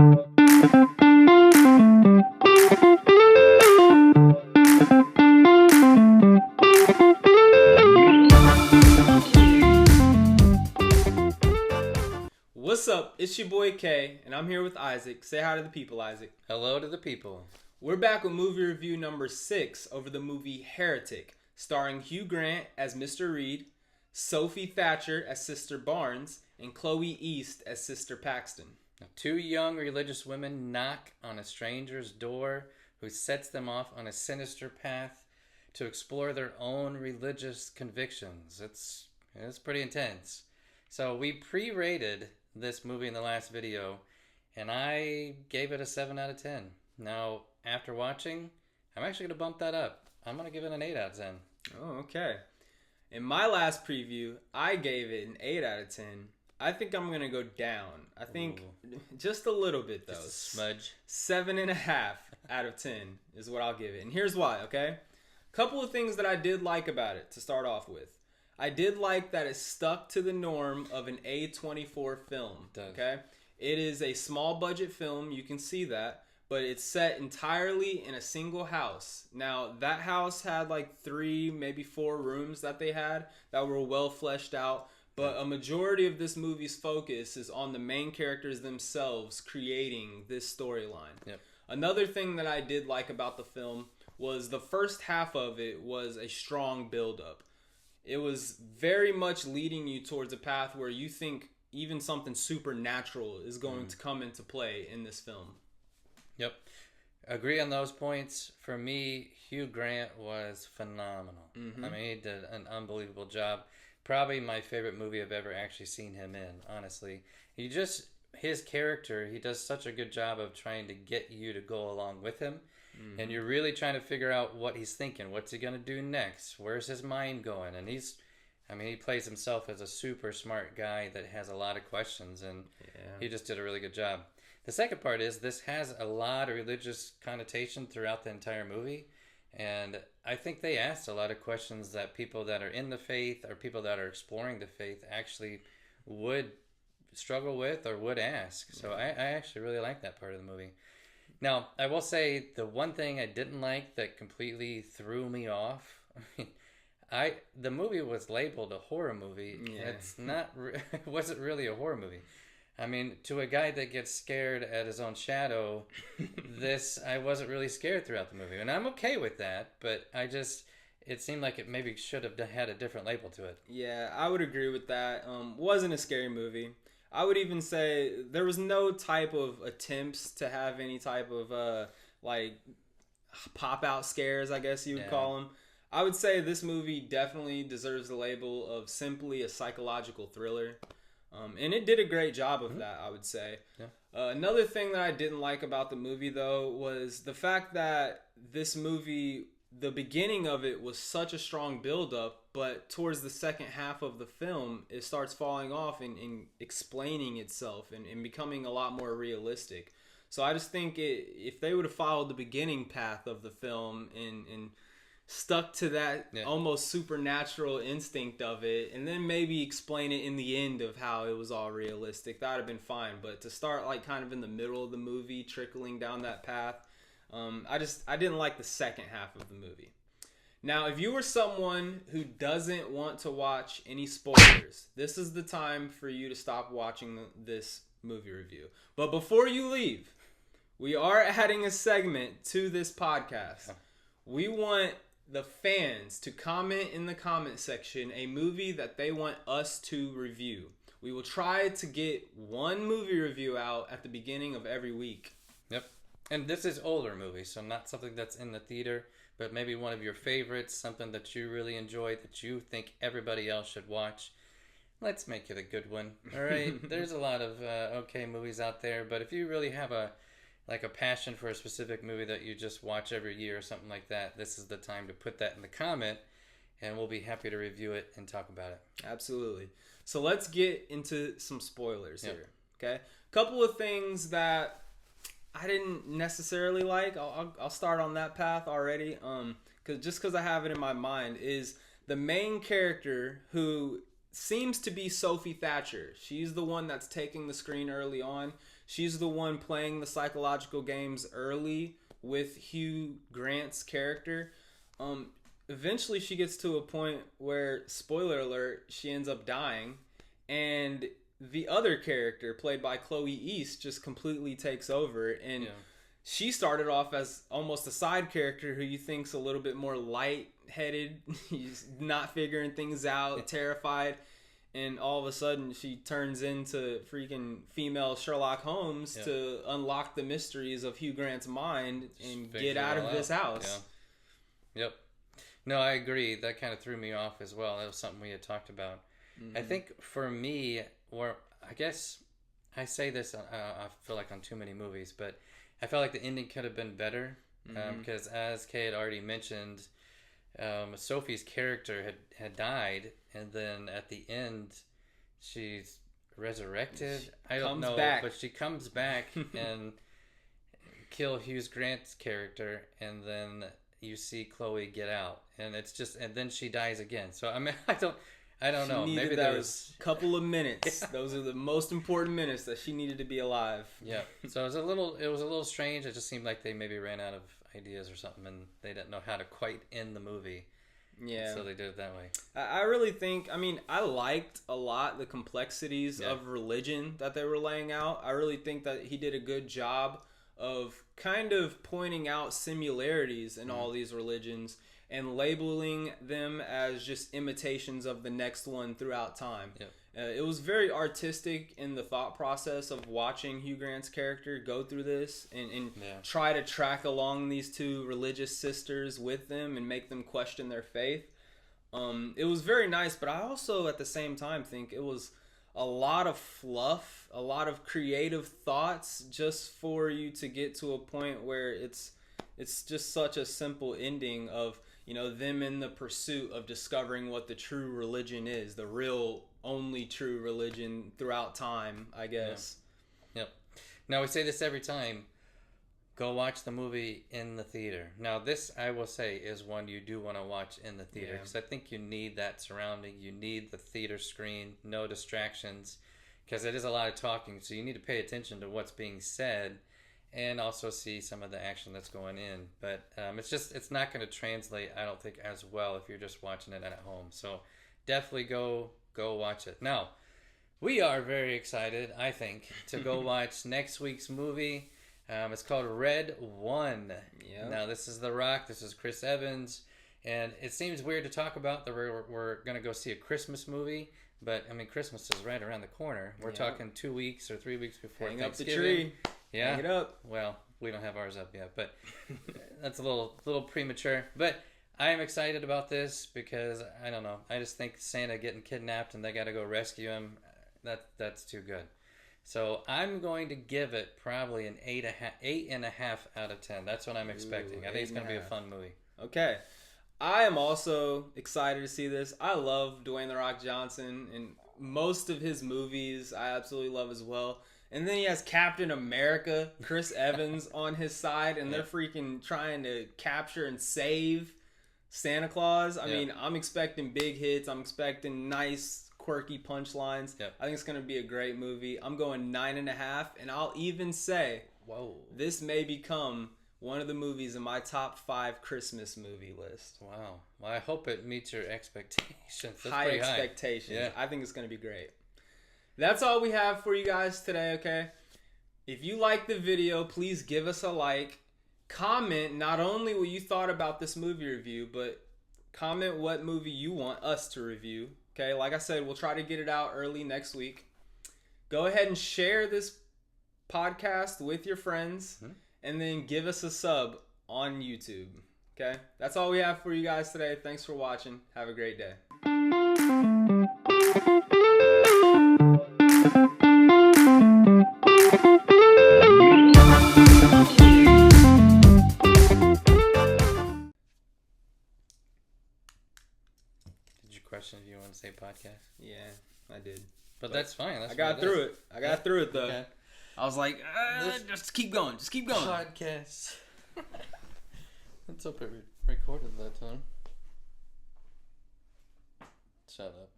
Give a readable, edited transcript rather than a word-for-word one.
What's up? It's your boy Kay, and I'm here with Isaac. Say hi to the people, Isaac. Hello to the people. We're back with movie review number 6 over the movie Heretic, starring Hugh Grant as Mr. Reed, Sophie Thatcher as Sister Barnes, and Chloe East as Sister Paxton. Now, 2 young religious women knock on a stranger's door who sets them off on a sinister path to explore their own religious convictions. It's pretty intense. So we pre-rated this movie in the last video, and I gave it a 7 out of 10. Now, after watching, I'm actually going to bump that up. I'm going to give it an 8 out of 10. Oh, okay. In my last preview, I gave it an 8 out of 10. I think I'm going to go down. I think just a little bit, though. Just a smudge. 7.5 out of 10 is what I'll give it. And here's why, okay? Couple of things that I did like about it to start off with. I did like that it stuck to the norm of an A24 film, okay? It is a small budget film, you can see that, but it's set entirely in a single house. Now, that house had like 3, maybe 4 rooms that they had that were well fleshed out, but a majority of this movie's focus is on the main characters themselves creating this storyline. Yep. Another thing that I did like about the film was the first half of it was a strong build-up. It was very much leading you towards a path where you think even something supernatural is going to come into play in this film. Yep. Agree on those points. For me, Hugh Grant was phenomenal. Mm-hmm. I mean, he did an unbelievable job. Probably my favorite movie I've ever actually seen him in, honestly. His character, he does such a good job of trying to get you to go along with him. Mm-hmm. And you're really trying to figure out what he's thinking. What's he going to do next? Where's his mind going? And he plays himself as a super smart guy that has a lot of questions. And he just did a really good job. The second part is this has a lot of religious connotation throughout the entire movie. And I think they asked a lot of questions that people that are in the faith or people that are exploring the faith actually would struggle with or would ask. So I actually really like that part of the movie. Now, I will say the one thing I didn't like that completely threw me off, the movie was labeled a horror movie. Yeah. It's not, it wasn't really a horror movie. I mean, to a guy that gets scared at his own shadow, I wasn't really scared throughout the movie. And I'm okay with that, but it seemed like it maybe should have had a different label to it. Yeah, I would agree with that. Wasn't a scary movie. I would even say there was no type of attempts to have any type of pop-out scares, I guess you would call them. I would say this movie definitely deserves the label of simply a psychological thriller. And it did a great job of that, I would say. Yeah. Another thing that I didn't like about the movie, though, was the fact that this movie, the beginning of it was such a strong build-up, but towards the second half of the film, it starts falling off and explaining itself and becoming a lot more realistic. So I just think if they would have followed the beginning path of the film and stuck to that almost supernatural instinct of it, and then maybe explain it in the end of how it was all realistic, that would have been fine. But to start like kind of in the middle of the movie, trickling down that path, I didn't like the second half of the movie. Now, if you were someone who doesn't want to watch any spoilers, this is the time for you to stop watching this movie review. But before you leave, we are adding a segment to this podcast. We want the fans to comment in the comment section a movie that they want us to review. We will try to get one movie review out at the beginning of every week. Yep. And this is older movies, so not something that's in the theater, but maybe one of your favorites, something that you really enjoy, that you think everybody else should watch. Let's make it a good one. All right? There's a lot of okay movies out there, but if you really have a passion for a specific movie that you just watch every year or something like that, this is the time to put that in the comment, and we'll be happy to review it and talk about it. Absolutely. So let's get into some spoilers here. Okay? A couple of things that I didn't necessarily like. I'll start on that path already. Because I have it in my mind is the main character who seems to be Sophie Thatcher. She's the one that's taking the screen early on. she's the one playing the psychological games early with Hugh Grant's character. Eventually she gets to a point where, spoiler alert, she ends up dying, and the other character played by Chloe East just completely takes over, and she started off as almost a side character who you think's a little bit more light-headed. He's not figuring things out, terrified, and all of a sudden she turns into freaking female Sherlock Holmes to unlock the mysteries of Hugh Grant's mind and get out of this house. Yep. No, I agree. That kind of threw me off as well. That was something we had talked about. Mm-hmm. I think for me, or I guess I say this, I feel like on too many movies, but I felt like the ending could have been better because, as Kay had already mentioned, Sophie's character had died, and then at the end, she's resurrected. I don't know, but she comes back and kill Hugh Grant's character, and then you see Chloe get out, and it's just, and then she dies again. So I mean, I don't know. Maybe that was a couple of minutes. Those are the most important minutes that she needed to be alive. Yeah. So it was a little strange. It just seemed like they maybe ran out of ideas or something, and they didn't know how to quite end the movie. Yeah. So they did it that way. I really think, I mean, I liked a lot the complexities of religion that they were laying out. I really think that he did a good job of kind of pointing out similarities in all these religions and labeling them as just imitations of the next one throughout time. It was very artistic in the thought process of watching Hugh Grant's character go through this and try to track along these two religious sisters with them and make them question their faith. It was very nice, but I also at the same time think it was a lot of fluff, a lot of creative thoughts just for you to get to a point where it's just such a simple ending of, you know, them in the pursuit of discovering what the true religion is, the real only true religion throughout time, I guess. Yep. Now we say this every time. Go watch the movie in the theater. Now this, I will say, is one you do want to watch in the theater because I think you need that surrounding. You need the theater screen, no distractions, because it is a lot of talking. So you need to pay attention to what's being said and also see some of the action that's going in. But it's not going to translate, I don't think, as well if you're just watching it at home. So definitely go watch it. Now, we are very excited, I think, to go watch next week's movie. It's called Red One. Yep. Now, this is The Rock. This is Chris Evans. And it seems weird to talk about that we're going to go see a Christmas movie. But, I mean, Christmas is right around the corner. We're talking 2 weeks or 3 weeks before Thanksgiving. Hang up the tree. Yeah. Hang it up. Well, we don't have ours up yet. But that's a little premature. But I am excited about this because, I don't know. I just think Santa getting kidnapped and they got to go rescue him, that's too good. So I'm going to give it probably an 8.5 out of 10. That's what I'm expecting. I think it's going to be a fun movie. Okay. I am also excited to see this. I love Dwayne "The Rock" Johnson, and most of his movies I absolutely love as well. And then he has Captain America, Chris Evans, on his side, and they're freaking trying to capture and save Santa Claus. I mean, I'm expecting big hits. I'm expecting nice, quirky punchlines. I think it's going to be a great movie. I'm going 9.5, and I'll even say, this may become one of the movies in my top 5 Christmas movie list. Wow. Well, I hope it meets your expectations. That's high expectations. Yeah. I think it's going to be great. That's all we have for you guys today, okay? If you like the video, please give us a like. Comment not only what you thought about this movie review, but comment what movie you want us to review. Okay, like I said, we'll try to get it out early next week. Go ahead and share this podcast with your friends, and then give us a sub on YouTube. Okay, that's all we have for you guys today. Thanks for watching. Have a great day. Question if you want to say podcast. Yeah, I did. But that's fine. I got through it. I got through it though. Okay. I was like, just keep going. Just keep going. Podcast. Let's hope it recorded that time. Shut up.